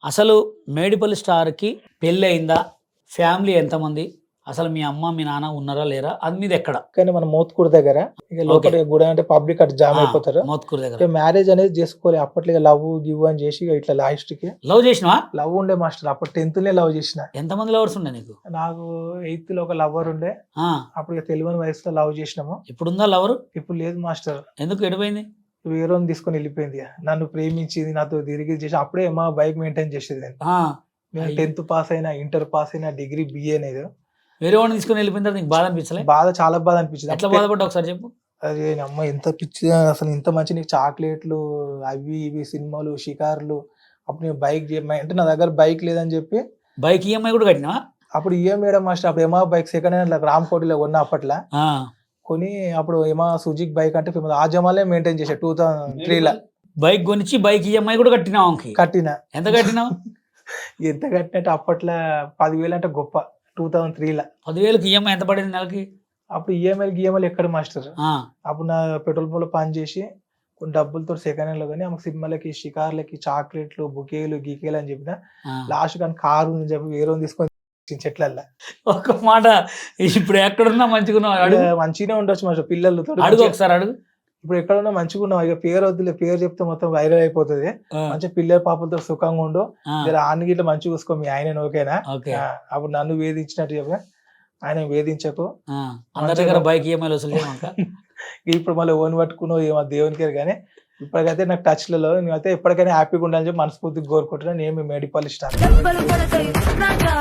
అసలు మేడిపల్లి స్టార్‌కి పెళ్లయిందా? ఫ్యామిలీ ఎంతమంది? అసలు మీ అమ్మ, మీ నాన్న ఉన్నారా? లేరా? అది మీదెక్కడ? కానీ మన మోత్కూరు దగ్గర ఇక ఓకే. లోపల గుడి అంటే పబ్లిక్ అటు జామ్ ఆ! అయిపోతారు. మోత్కూరు దగ్గర. ఇక మ్యారేజ్ అనేది చేసుకోలే. అప్పట్లో ఇక లవ్ గివ్ అని చేసి ఇక ఇట్లా లాస్ట్‌కి లవ్ చేసినావా? లవ్ ఉండే మాస్టర్. అప్పుడు 10థ్‌లే లవ్ చేసిన. ఎంతమంది లవర్స్ ఉండే నీకు? నాకు 8థ్‌లో ఒక లవర్ ఉండే. ఆ! అప్పుడు ఇక తెలియని వయసులో లవ్ చేసినాము. ఇప్పుడుందా లవరు? ఇప్పుడు లేదు మాస్టర్. ఎందుకు ఎటుపోయింది? వేరేవాడిని తీసుకొని వెళ్ళిపోయింది ఇక. నన్ను ప్రేమించింది, నాతో తిరిగి చేసి అప్పుడే మా బైక్ మెయింటైన్ చేసేది నేను. ఆ! నేను అయ్యో! 10థ్ పాస్ అయినా, ఇంటర్ పాస్ అయినా, డిగ్రీ బీఏ అనేది. వేరే వాడిని తీసుకొని వెళ్ళిపోయిన తర్వాత నీకు బాధ అనిపించలే? బాధ చాలా బాధ అనిపించింది. ఎట్లా అప్పుడు బాధపడ్డావు ఒకసారి చెప్పు? అరే నమ్మ ఎంత పిచ్చి అసలు ఇంత మంచి నీకు చాక్లెట్లు అవి ఇవి సినిమాలు షికారులు అప్పుడు నేను బైక్ అంటే నా దగ్గర బైక్ లేదని చెప్పి బైక్ ఈఎంఐ కూడా కట్టినావా? అప్పుడు మేడం మాస్టర్ అప్పుడు ఏమా బైక్ సెకండ్ హ్యాండ్ రామ్కోటిలో కొన్నా అప్పట్లో ఆ! కొని అప్పుడు ఏమా సుజిక్ బైక్ అంటే ఫేమస్ ఆ జమాలే మెయింటైన్ చేసా 2003 బైక్ కొనిచ్చి బైక్ ఈఎంఐ కూడా కట్టినావు ఆమెకి. కట్టిన. ఎంత కట్టినావు? ఎంత కట్టినట్టు అప్పట్లో 10,000 అంటే గొప్ప 2003 10,000కి ఈఎంఐ ఎంత పడింది నెలకి? అప్పుడు ఈఎంఐలు ఎక్కడ మాస్టర్. ఆ! అప్పుడు నా పెట్రోల్ పంప్‌లో పని చేసి కొన్ని డబ్బులతో సెకండ్ హ్యాండ్‌లో కొని ఆమెకు సినిమాలకి, షికార్లకి, చాక్లెట్లు, బుకేలు, గీకేలు అని చెప్పిన. ఆ! లాస్ట్ కానీ కారు ఉందని చెప్పి వేరేవాడిని తీసుకొని చెట్లల్లా. ఒక్క మాట ఇప్పుడు ఎక్కడున్నా మంచిగున్నావు అడుగు. ఇక మంచిగానే ఉండొచ్చు మాస్టర్ పిల్లలతో అడుగు ఒకసారి అడుగు. ఇప్పుడు ఎక్కడున్నా మంచిగున్నావు. ఇక పేరు వద్దులే, పేరు చెప్తే మొత్తం వైరల్ అయిపోతది. ఆ! మంచిగా పిల్లల పాపలతో సుఖంగా ఉండు. ఆ! జర ఆన్ని గిట్ల మంచిగా చూసుకో మీ ఆయనని ఓకేనా? ఓకే. అప్పుడు నన్ను వేధించినట్టు చెప్పా. ఆయన వేధించకు. ఆ! అందరి దగ్గర బైక్ ఈఎంఐలు వసూలు చేయమంట. ఇప్పుడు మళ్ళీ ఓన్ పట్టుకున్నావు ఏమో దేవునికే గాని ఇప్పటికైతే నాకు టచ్‌లలో నేనైతే ఎప్పటికైనా హ్యాపీగా ఉండాలని చెప్పి మనస్ఫూర్తిగా కోరుకుంటున్నాను. నేను మీ మేడిపల్లి స్టార్. దెబ్బలు పడతాయి రాజా